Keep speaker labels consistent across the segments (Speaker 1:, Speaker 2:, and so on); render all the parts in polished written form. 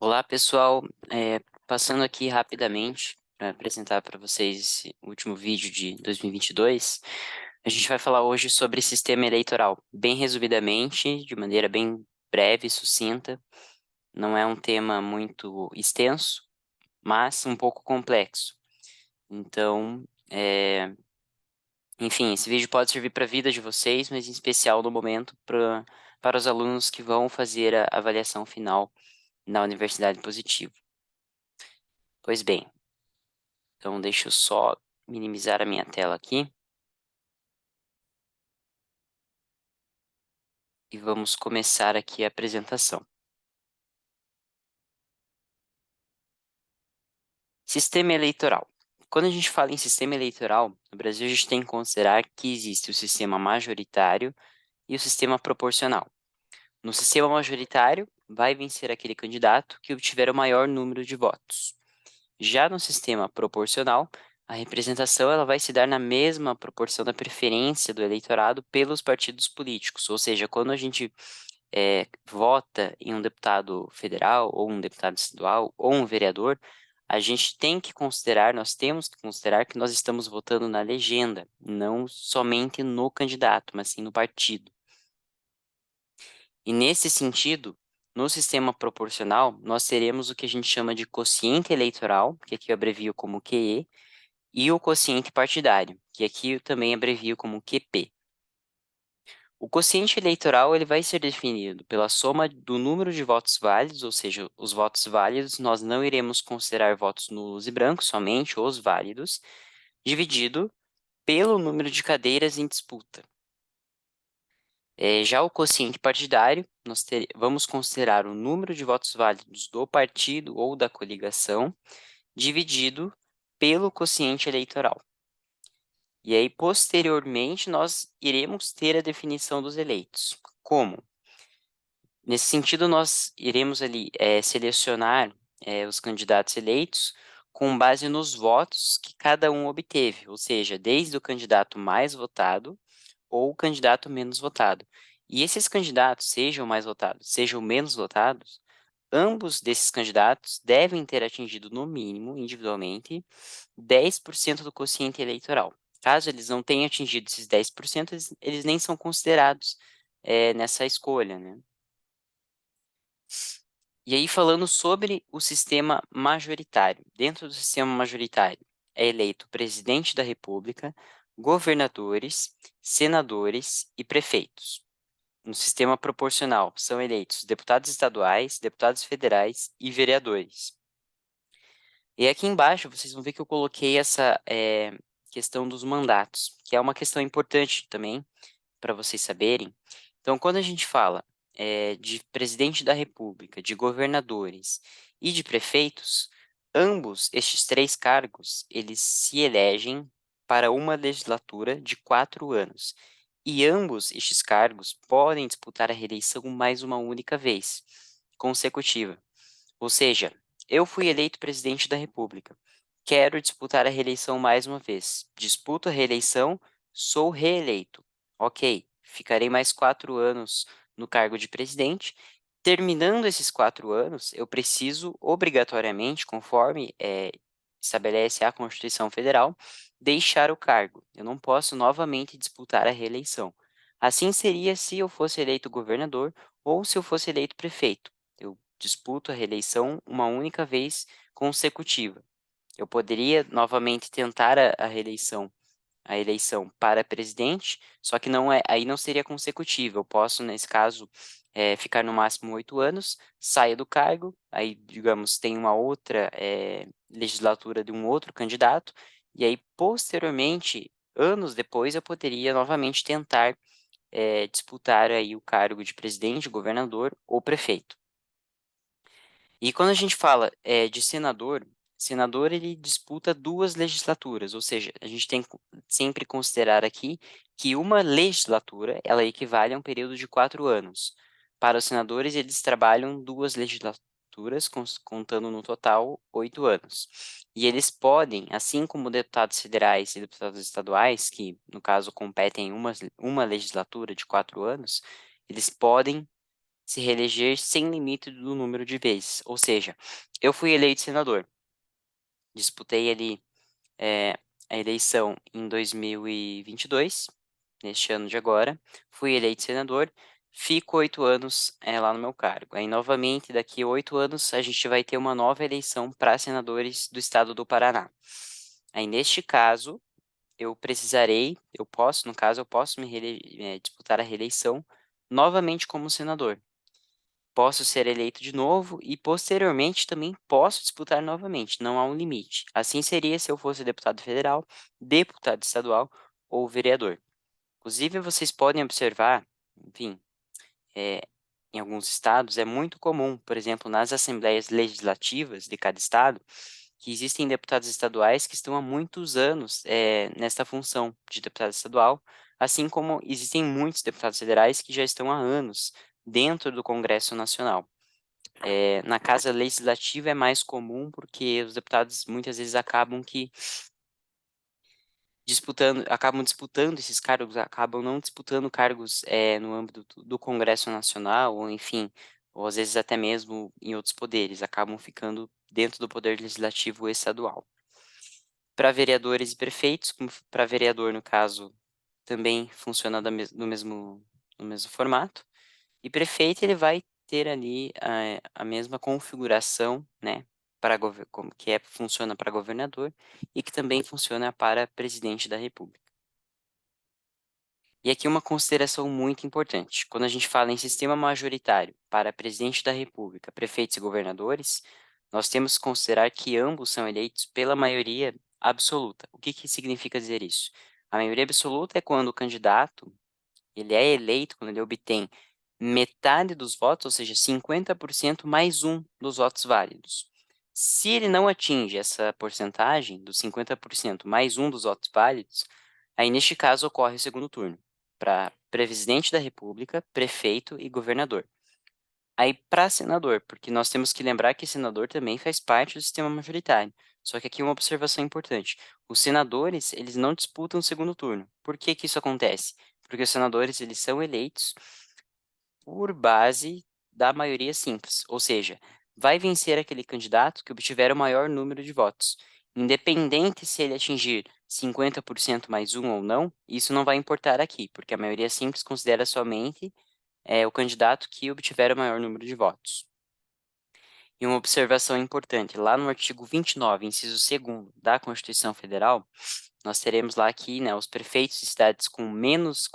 Speaker 1: Olá, pessoal. Passando aqui rapidamente para apresentar para vocês esse último vídeo de 2022, a gente vai falar hoje sobre sistema eleitoral, bem resumidamente, de maneira bem breve e sucinta. Não é um tema muito extenso, mas um pouco complexo. Então, enfim, esse vídeo pode servir para a vida de vocês, mas em especial no momento para os alunos que vão fazer a avaliação final na Universidade Positivo. Pois bem, então deixa eu só minimizar a minha tela aqui e vamos começar aqui a apresentação. Sistema eleitoral. Quando a gente fala em sistema eleitoral, no Brasil a gente tem que considerar que existe o sistema majoritário e o sistema proporcional. No sistema majoritário, vai vencer aquele candidato que obtiver o maior número de votos. Já no sistema proporcional, a representação ela vai se dar na mesma proporção da preferência do eleitorado pelos partidos políticos, ou seja, quando a gente vota em um deputado federal, ou um deputado estadual, ou um vereador, a gente tem que considerar, nós temos que considerar que nós estamos votando na legenda, não somente no candidato, mas sim no partido. E nesse sentido, no sistema proporcional, nós teremos o que a gente chama de quociente eleitoral, que aqui eu abrevio como QE, e o quociente partidário, que aqui eu também abrevio como QP. O quociente eleitoral ele vai ser definido pela soma do número de votos válidos, ou seja, os votos válidos, nós não iremos considerar votos nulos e brancos, somente os válidos, dividido pelo número de cadeiras em disputa. Já o quociente partidário, vamos considerar o número de votos válidos do partido ou da coligação, dividido pelo quociente eleitoral. E aí, posteriormente, nós iremos ter a definição dos eleitos. Como? Nesse sentido, nós iremos ali selecionar os candidatos eleitos com base nos votos que cada um obteve, ou seja, desde o candidato mais votado ou o candidato menos votado. E esses candidatos, sejam mais votados, sejam menos votados, ambos desses candidatos devem ter atingido, no mínimo, individualmente, 10% do quociente eleitoral. Caso eles não tenham atingido esses 10%, eles nem são considerados nessa escolha, né? E aí, falando sobre o sistema majoritário. Dentro do sistema majoritário, é eleito o presidente da República, governadores, senadores e prefeitos. No sistema proporcional, são eleitos deputados estaduais, deputados federais e vereadores. E aqui embaixo, vocês vão ver que eu coloquei essa questão dos mandatos, que é uma questão importante também, para vocês saberem. Então, quando a gente fala de presidente da República, de governadores e de prefeitos, ambos estes três cargos, eles se elegem para uma legislatura de 4 anos. E ambos estes cargos podem disputar a reeleição mais uma única vez, consecutiva. Ou seja, eu fui eleito presidente da República. Quero disputar a reeleição mais uma vez. Disputo a reeleição, sou reeleito. Ok, ficarei mais 4 anos no cargo de presidente. Terminando esses 4 anos, eu preciso obrigatoriamente, conforme estabelece a Constituição Federal, deixar o cargo. Eu não posso novamente disputar a reeleição. Assim seria se eu fosse eleito governador ou se eu fosse eleito prefeito. Eu disputo a reeleição uma única vez consecutiva. Eu poderia novamente tentar a eleição para presidente, só que não aí não seria consecutiva. Eu posso, nesse caso, ficar no máximo 8 anos, saio do cargo, aí, digamos, tem uma outra legislatura de um outro candidato, e aí, posteriormente, anos depois, eu poderia novamente tentar disputar aí o cargo de presidente, governador ou prefeito. E quando a gente fala de senador, senador ele disputa 2 legislaturas, ou seja, a gente tem que sempre considerar aqui que uma legislatura, ela equivale a um período de 4 anos. Para os senadores, eles trabalham 2 legislaturas, contando no total 8 anos. E eles podem, assim como deputados federais e deputados estaduais, que no caso competem em uma legislatura de 4 anos, eles podem se reeleger sem limite do número de vezes. Ou seja, eu fui eleito senador, disputei ali, a eleição em 2022, neste ano de agora, fui eleito senador, fico 8 anos, lá no meu cargo. Aí, novamente, daqui a 8 anos, a gente vai ter uma nova eleição para senadores do estado do Paraná. Aí, neste caso, eu posso, no caso, eu posso disputar a reeleição novamente como senador. Posso ser eleito de novo e posteriormente também posso disputar novamente, não há um limite. Assim seria se eu fosse deputado federal, deputado estadual ou vereador. Inclusive, vocês podem observar, enfim, eh, em alguns estados é muito comum, por exemplo, nas assembleias legislativas de cada estado, que existem deputados estaduais que estão há muitos anos, nesta função de deputado estadual, assim como existem muitos deputados federais que já estão há anos dentro do Congresso Nacional. Na casa legislativa é mais comum, porque os deputados muitas vezes acabam disputando esses cargos, acabam não disputando cargos, no âmbito do Congresso Nacional ou enfim, ou às vezes até mesmo em outros poderes, acabam ficando dentro do poder legislativo estadual. Para vereadores e prefeitos, como para vereador no caso, também funciona da mes no mesmo formato. E prefeito ele vai ter ali a mesma configuração, né, para como que funciona para governador e que também funciona para presidente da república. E aqui uma consideração muito importante, quando a gente fala em sistema majoritário para presidente da república, prefeitos e governadores, nós temos que considerar que ambos são eleitos pela maioria absoluta. O que que significa dizer isso? A maioria absoluta é quando o candidato ele é eleito quando ele obtém metade dos votos, ou seja, 50% mais um dos votos válidos. Se ele não atinge essa porcentagem dos 50% mais um dos votos válidos, aí neste caso ocorre o segundo turno, para presidente da república, prefeito e governador. Aí para senador, porque nós temos que lembrar que senador também faz parte do sistema majoritário. Só que aqui uma observação importante, os senadores, eles não disputam o segundo turno. Por que que isso acontece? Porque os senadores, eles são eleitos por base da maioria simples, ou seja, vai vencer aquele candidato que obtiver o maior número de votos. Independente se ele atingir 50% mais um ou não, isso não vai importar aqui, porque a maioria simples considera somente o candidato que obtiver o maior número de votos. E uma observação importante, lá no artigo 29, inciso 2º da Constituição Federal, nós teremos lá que, né, os prefeitos de cidades com menos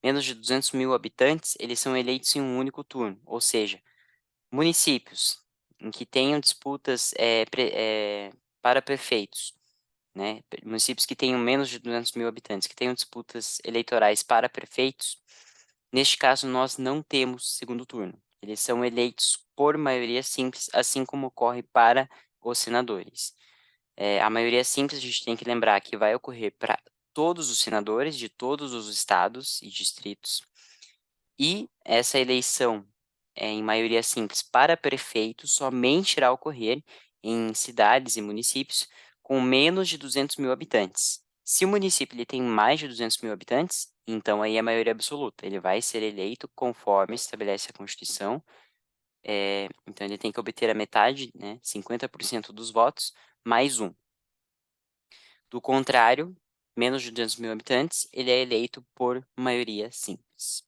Speaker 1: de 200.000 habitantes, eles são eleitos em um único turno, ou seja, municípios em que tenham disputas, para prefeitos, né, municípios que tenham menos de 200.000 habitantes, que tenham disputas eleitorais para prefeitos, neste caso nós não temos segundo turno. Eles são eleitos por maioria simples, assim como ocorre para os senadores. A maioria simples a gente tem que lembrar que vai ocorrer para todos os senadores de todos os estados e distritos, e essa eleição, em maioria simples para prefeito somente irá ocorrer em cidades e municípios com menos de 200.000 habitantes. Se o município ele tem mais de 200.000 habitantes, então aí é maioria absoluta, ele vai ser eleito conforme estabelece a Constituição, então ele tem que obter a metade, né, 50% dos votos, mais um. Do contrário, menos de 200.000 habitantes, ele é eleito por maioria simples.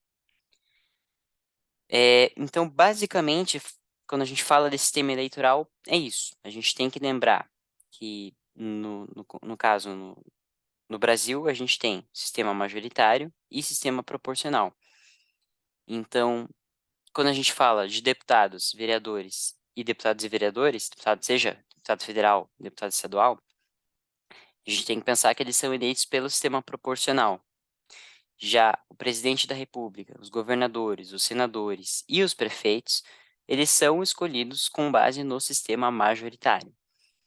Speaker 1: Então, basicamente, quando a gente fala desse sistema eleitoral, é isso. A gente tem que lembrar que, no caso, no Brasil, a gente tem sistema majoritário e sistema proporcional. Então, quando a gente fala de deputados, vereadores e vereadores, deputado seja deputado federal, deputado estadual, a gente tem que pensar que eles são eleitos pelo sistema proporcional. Já o presidente da república, os governadores, os senadores e os prefeitos, eles são escolhidos com base no sistema majoritário.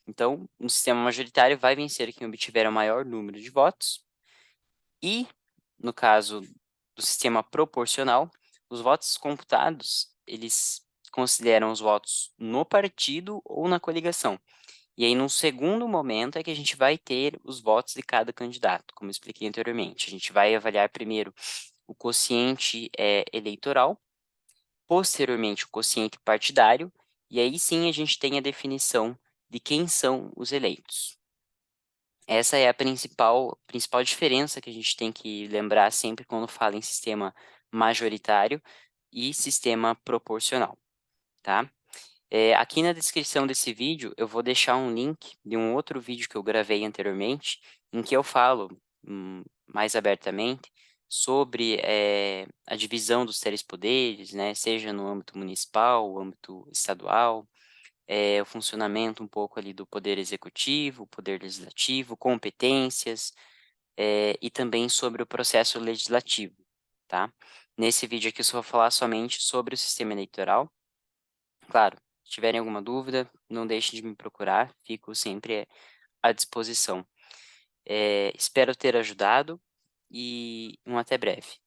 Speaker 1: Então, no sistema majoritário vai vencer quem obtiver o maior número de votos e, no caso do sistema proporcional, os votos computados, eles consideram os votos no partido ou na coligação. E aí, num segundo momento, é que a gente vai ter os votos de cada candidato, como eu expliquei anteriormente. A gente vai avaliar primeiro o quociente eleitoral, posteriormente o quociente partidário, e aí sim a gente tem a definição de quem são os eleitos. Essa é a principal diferença que a gente tem que lembrar sempre quando fala em sistema majoritário e sistema proporcional, tá? Aqui na descrição desse vídeo, eu vou deixar um link de um outro vídeo que eu gravei anteriormente, em que eu falo, mais abertamente sobre, a divisão dos 3 poderes, né, seja no âmbito municipal, âmbito estadual, o funcionamento um pouco ali do poder executivo, poder legislativo, competências, e também sobre o processo legislativo, tá. Nesse vídeo aqui eu só vou falar somente sobre o sistema eleitoral. Claro, se tiverem alguma dúvida, não deixem de me procurar, fico sempre à disposição. Espero ter ajudado e até breve.